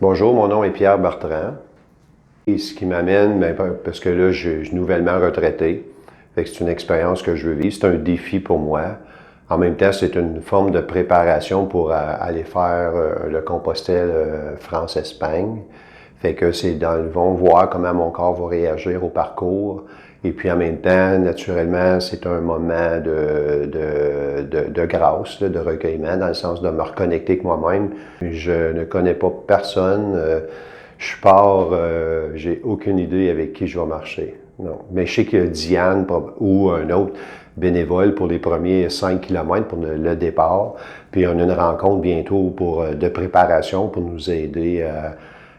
Bonjour, mon nom est Pierre Bertrand. Et ce qui m'amène, parce que là, je suis nouvellement retraité, fait que c'est une expérience que je veux vivre, c'est un défi pour moi. En même temps, c'est une forme de préparation pour aller faire le Compostelle France-Espagne. Fait que c'est dans le fond, voir comment mon corps va réagir au parcours. Et puis en même temps, naturellement, c'est un moment de grâce, là, de recueillement, dans le sens de me reconnecter avec moi-même. Je ne connais pas personne. Je pars, j'ai aucune idée avec qui je vais marcher. Non. Mais je sais qu'il y a Diane ou un autre bénévole pour les premiers 5 kilomètres pour le départ. Puis on a une rencontre bientôt de préparation pour nous aider à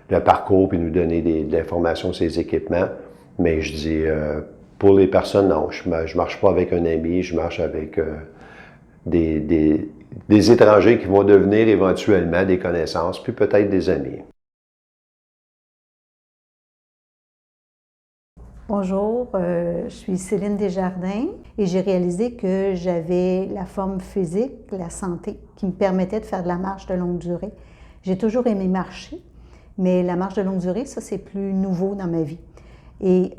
le parcours puis nous donner de l'information sur les équipements. Mais je dis, pour les personnes, non, je marche pas avec un ami, je marche avec des étrangers qui vont devenir éventuellement des connaissances, puis peut-être des amis. Bonjour, je suis Céline Desjardins et j'ai réalisé que j'avais la forme physique, la santé, qui me permettait de faire de la marche de longue durée. J'ai toujours aimé marcher, mais la marche de longue durée, ça c'est plus nouveau dans ma vie. Et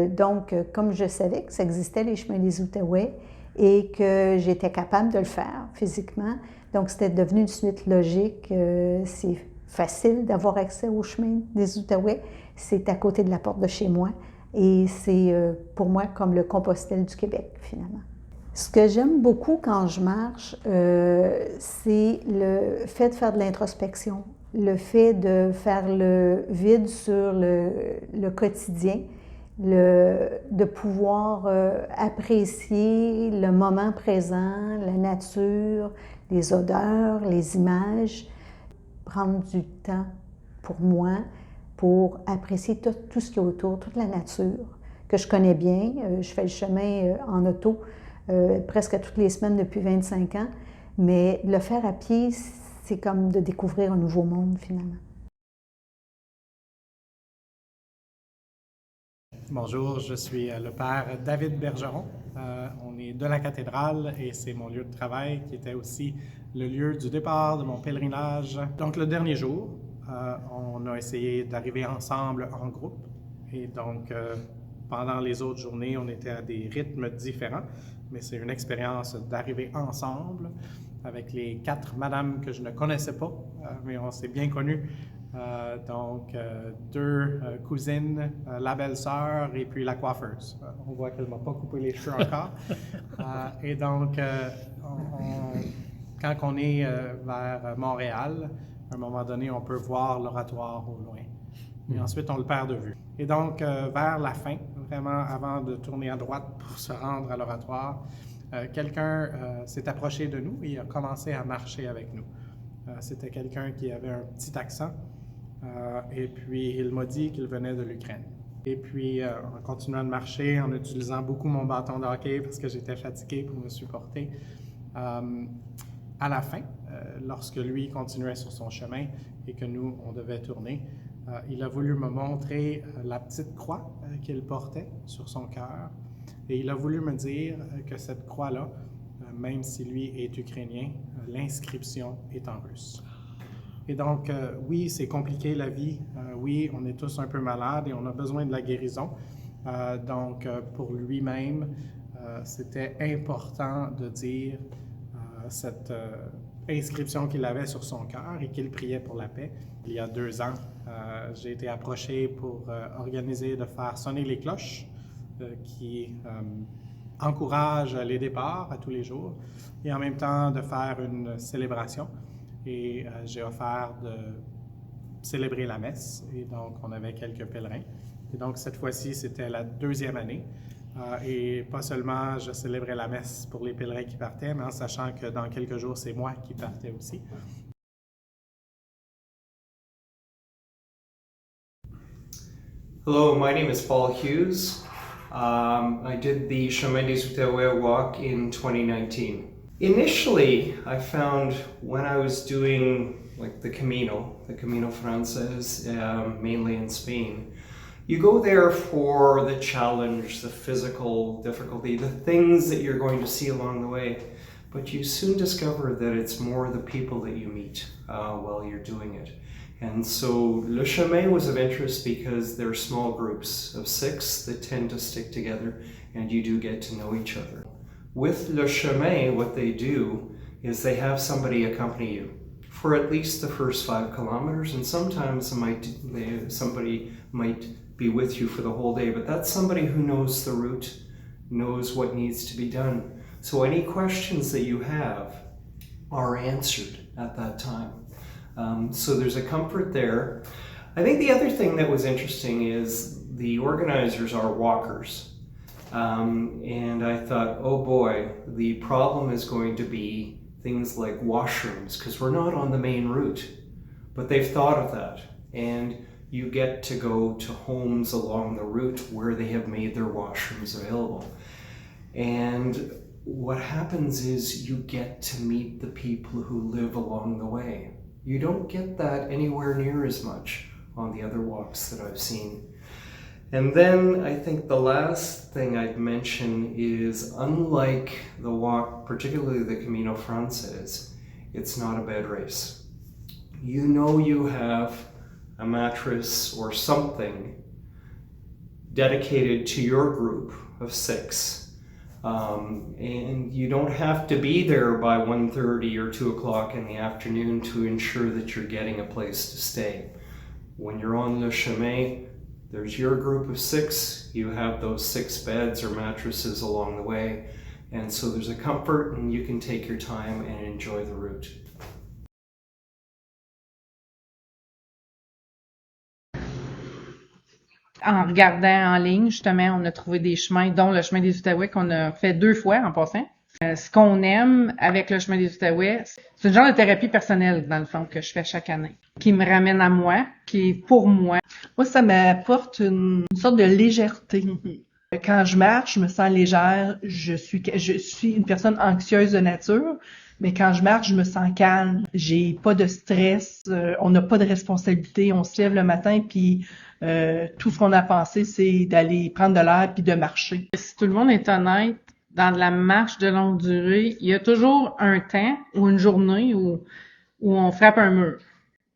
donc, comme je savais que ça existait, les chemins des Outaouais, et que j'étais capable de le faire physiquement, donc c'était devenu une suite logique. C'est facile d'avoir accès aux chemins des Outaouais. C'est à côté de la porte de chez moi. Et c'est pour moi comme le Compostelle du Québec, finalement. Ce que j'aime beaucoup quand je marche, c'est le fait de faire de l'introspection, le fait de faire le vide sur le quotidien, de pouvoir apprécier le moment présent, la nature, les odeurs, les images, prendre du temps pour moi, pour apprécier tout ce qui est autour, toute la nature, que je connais bien. Je fais le chemin en auto presque toutes les semaines depuis 25 ans, mais le faire à pied, c'est comme de découvrir un nouveau monde, finalement. Bonjour, je suis le père David Bergeron. On est de la cathédrale et c'est mon lieu de travail qui était aussi le lieu du départ de mon pèlerinage. Donc le dernier jour, on a essayé d'arriver ensemble en groupe et donc pendant les autres journées, on était à des rythmes différents, mais c'est une expérience d'arriver ensemble avec les 4 madames que je ne connaissais pas, mais on s'est bien connus. Donc, 2 cousines, la belle-sœur et puis la coiffeuse. On voit qu'elle ne m'a pas coupé les cheveux encore. Et donc, quand on est vers Montréal, à un moment donné, on peut voir l'oratoire au loin. Et ensuite, on le perd de vue. Et donc, vers la fin, vraiment avant de tourner à droite pour se rendre à l'oratoire, quelqu'un s'est approché de nous et a commencé à marcher avec nous. C'était quelqu'un qui avait un petit accent. Et puis, il m'a dit qu'il venait de l'Ukraine. Et puis, en continuant de marcher, en utilisant beaucoup mon bâton de hockey parce que j'étais fatigué pour me supporter, à la fin, lorsque lui continuait sur son chemin et que nous, on devait tourner, il a voulu me montrer la petite croix qu'il portait sur son cœur. Et il a voulu me dire que cette croix-là, même si lui est ukrainien, l'inscription est en russe. Et donc, oui, c'est compliqué la vie. Oui, on est tous un peu malades et on a besoin de la guérison. Donc, pour lui-même, c'était important de dire cette inscription qu'il avait sur son cœur et qu'il priait pour la paix. Il y a 2 ans, j'ai été approché pour organiser de faire sonner les cloches qui encouragent les départs à tous les jours et en même temps de faire une célébration. Et j'ai offert de célébrer la messe. Et donc, on avait quelques pèlerins. Et donc, cette fois-ci, c'était la 2e année. Et pas seulement je célébrais la messe pour les pèlerins qui partaient, mais en sachant que dans quelques jours, c'est moi qui partais aussi. Hello, my name is Paul Hughes. I did the Chemin des Outaouais walk in 2019. Initially, I found when I was doing like the Camino Frances, mainly in Spain, you go there for the challenge, the physical difficulty, the things that you're going to see along the way, but you soon discover that it's more the people that you meet while you're doing it. And so Le Chemin was of interest because they're small groups of 6 that tend to stick together, and you do get to know each other. With Le Chemin, what they do is they have somebody accompany you for at least the first 5 kilometers, and sometimes somebody might be with you for the whole day, but that's somebody who knows the route, knows what needs to be done. So any questions that you have are answered at that time. So there's a comfort there. I think the other thing that was interesting is the organizers are walkers. And I thought, oh boy, the problem is going to be things like washrooms, because we're not on the main route. But they've thought of that. And you get to go to homes along the route where they have made their washrooms available. And what happens is you get to meet the people who live along the way. You don't get that anywhere near as much on the other walks that I've seen. And then I think the last thing I'd mention is, unlike the walk, particularly the Camino Frances, it's not a bed race. You know you have a mattress or something dedicated to your group of 6. And you don't have to be there by 1:30 or 2 o'clock in the afternoon to ensure that you're getting a place to stay. When you're on Le Chemin, there's your group of 6, you have those 6 beds or mattresses along the way, and so there's a comfort and you can take your time and enjoy the route. En regardant en ligne, justement, on a trouvé des chemins, dont le chemin des Outaouais qu'on a fait 2 fois en passant. Ce qu'on aime avec le chemin des Outaouais, c'est une genre de thérapie personnelle, dans le fond, que je fais chaque année, qui me ramène à moi, qui est pour moi. Moi, ça m'apporte une sorte de légèreté. Quand je marche, je me sens légère. Je suis une personne anxieuse de nature, mais quand je marche, je me sens calme. J'ai pas de stress. On n'a pas de responsabilité. On se lève le matin, puis tout ce qu'on a pensé, c'est d'aller prendre de l'air puis de marcher. Si tout le monde est honnête, dans de la marche de longue durée, il y a toujours un temps ou une journée où on frappe un mur,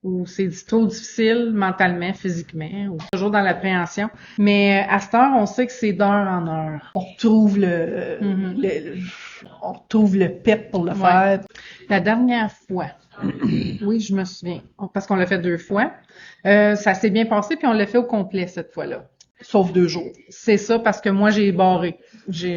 où c'est trop difficile mentalement, physiquement, ou toujours dans l'appréhension. Mais à cette heure, on sait que c'est d'heure en heure. On retrouve on retrouve le pep pour le faire. La dernière fois, oui, je me souviens, parce qu'on l'a fait 2 fois, ça s'est bien passé, puis on l'a fait au complet cette fois-là. Sauf 2 jours. C'est ça, parce que moi, j'ai barré.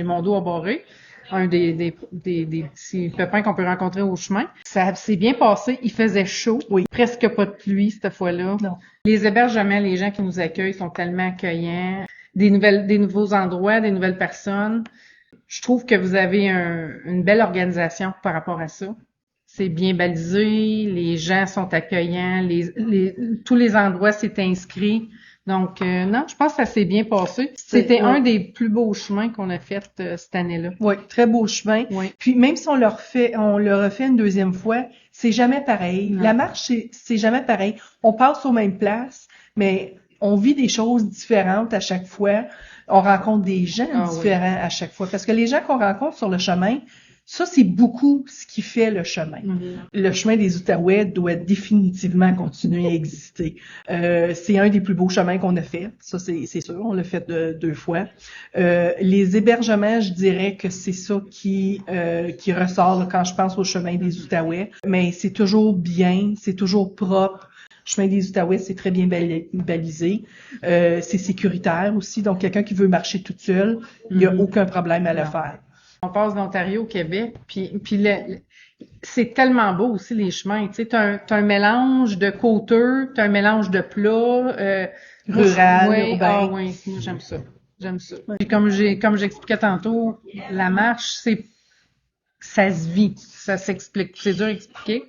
Mon dos a barré. Un des petits pépins qu'on peut rencontrer au chemin. Ça s'est bien passé. Il faisait chaud. Oui. Presque pas de pluie cette fois-là. Non. Les hébergements, les gens qui nous accueillent sont tellement accueillants. Des nouveaux endroits, des nouvelles personnes. Je trouve que vous avez une belle organisation par rapport à ça. C'est bien balisé. Les gens sont accueillants. Tous les endroits, c'est inscrit. Donc, non, je pense que ça s'est bien passé. C'était un des plus beaux chemins qu'on a fait cette année-là. Oui, très beau chemin. Oui. Puis même si on le refait une 2e fois, c'est jamais pareil. Non. La marche, c'est jamais pareil. On passe aux mêmes places, mais on vit des choses différentes à chaque fois. On rencontre des gens différents à chaque fois. Parce que les gens qu'on rencontre sur le chemin, ça, c'est beaucoup ce qui fait le chemin. Mm-hmm. Le chemin des Outaouais doit définitivement continuer à exister. C'est un des plus beaux chemins qu'on a fait. Ça, c'est sûr. On l'a fait 2 fois. Les hébergements, je dirais que c'est ça qui ressort là, quand je pense au chemin des Outaouais. Mais c'est toujours bien, c'est toujours propre. Le chemin des Outaouais, c'est très bien balisé. C'est sécuritaire aussi. Donc, quelqu'un qui veut marcher toute seule, il n'y a aucun problème à le faire. On passe d'Ontario au Québec, puis c'est tellement beau aussi les chemins. Tu sais, t'as un mélange de côteux, t'as un mélange de plats, rural, urbain. Ah oui, moi j'aime ça. Puis comme j'expliquais tantôt, la marche, ça se vit, ça s'explique. C'est dur à expliquer.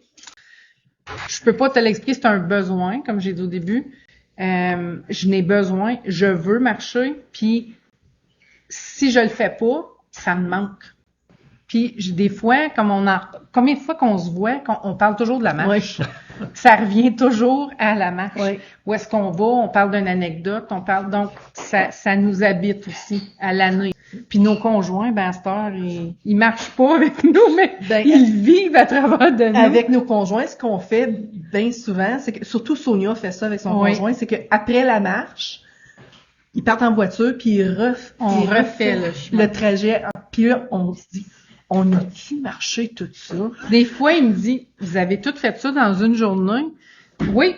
Je peux pas te l'expliquer, c'est un besoin, comme j'ai dit au début. Je n'ai besoin, je veux marcher, puis si je le fais pas, ça me manque. Puis des fois, combien de fois qu'on se voit, on parle toujours de la marche. Oui. Ça revient toujours à la marche. Oui. Où est-ce qu'on va, on parle d'une anecdote, donc ça nous habite aussi à l'année. Puis nos conjoints, ben, à cette heure, ils marchent pas avec nous, mais Ben, ils vivent à travers de nous. Avec nos conjoints, ce qu'on fait bien souvent, c'est que, surtout Sonia fait ça avec son Oui. conjoint, c'est qu'après la marche, ils partent en voiture, puis On ils refait le chemin. le trajet. Puis là, on se dit, on a-tu marché tout ça? Des fois, il me dit, vous avez tout fait ça dans une journée? Oui.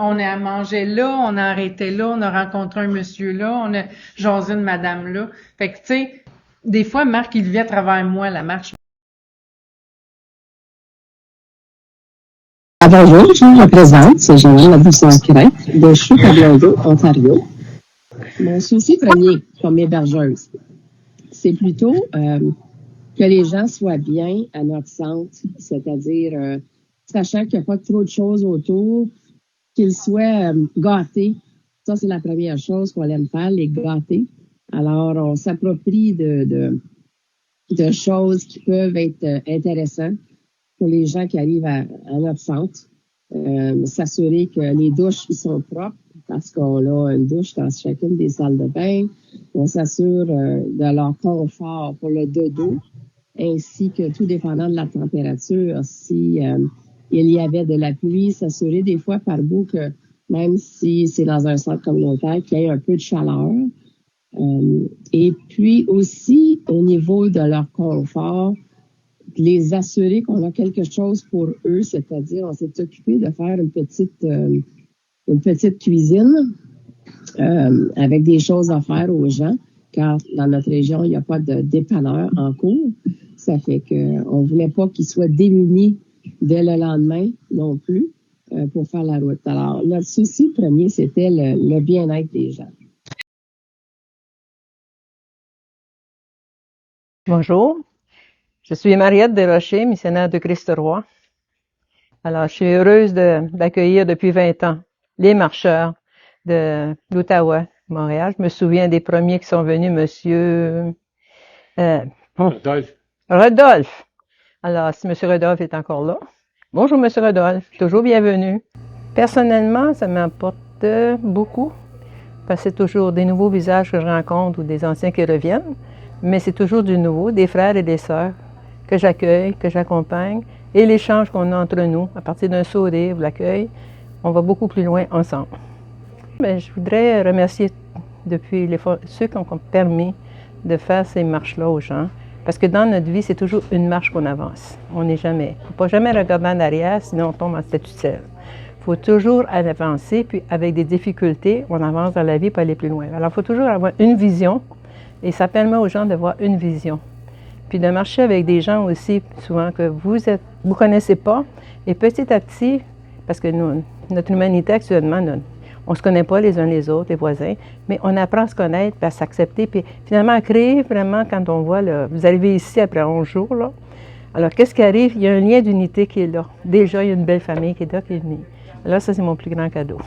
On a mangé là, on a arrêté là, on a rencontré un monsieur là, on a jasé une madame là. Fait que, tu sais, des fois, Marc, il vit à travers moi, la marche. Bonjour, je me représente, c'est Jeanne Labusson-Crête de Chute-à-Blondeau, Ontario. Mon souci premier comme hébergeuse, c'est plutôt que les gens soient bien à notre centre, c'est-à-dire sachant qu'il n'y a pas trop de choses autour, qu'ils soient gâtés. Ça, c'est la première chose qu'on aime faire, les gâter. Alors, on s'approprie de choses qui peuvent être intéressantes pour les gens qui arrivent à notre centre. S'assurer que les douches ils sont propres parce qu'on a une douche dans chacune des salles de bain. On s'assure de leur confort pour le dodo, ainsi que tout dépendant de la température. Si il y avait de la pluie, s'assurer des fois par bout que même si c'est dans un centre communautaire, qu'il y ait un peu de chaleur. Et puis aussi, au niveau de leur confort, les assurer qu'on a quelque chose pour eux, c'est-à-dire on s'est occupé de faire une petite cuisine avec des choses à faire aux gens, car dans notre région, il n'y a pas de dépanneur en cours. Ça fait qu'on ne voulait pas qu'ils soient démunis dès le lendemain non plus pour faire la route. Alors, notre souci premier, c'était le bien-être des gens. Bonjour, je suis Mariette Desrochers, missionnaire de Christ-Roi. Alors, je suis heureuse d'accueillir depuis 20 ans les marcheurs de l'Outaouais, Montréal. Je me souviens des premiers qui sont venus, Monsieur Rodolphe. Alors, si Monsieur Rodolphe est encore là, bonjour Monsieur Rodolphe, toujours bienvenue. Personnellement, ça m'apporte beaucoup, parce que c'est toujours des nouveaux visages que je rencontre ou des anciens qui reviennent, mais c'est toujours du nouveau, des frères et des sœurs que j'accueille, que j'accompagne, et l'échange qu'on a entre nous, à partir d'un sourire, de l'accueil, on va beaucoup plus loin ensemble. Mais je voudrais remercier depuis ceux qui ont permis de faire ces marches-là aux gens, parce que dans notre vie, c'est toujours une marche qu'on avance. On n'est jamais, il ne faut pas jamais regarder en arrière, sinon on tombe en statut de sel. Il faut toujours avancer, puis avec des difficultés, on avance dans la vie pour aller plus loin. Alors, il faut toujours avoir une vision, et ça permet aux gens d'avoir une vision. Puis de marcher avec des gens aussi, souvent que vous connaissez pas, et petit à petit, parce que notre humanité actuellement, on ne se connaît pas les uns les autres, les voisins, mais on apprend à se connaître, puis à s'accepter, puis finalement à créer vraiment, quand on voit, là, vous arrivez ici après 11 jours, là, alors qu'est-ce qui arrive? Il y a un lien d'unité qui est là. Déjà, il y a une belle famille qui est là, qui est unie. Alors ça, c'est mon plus grand cadeau.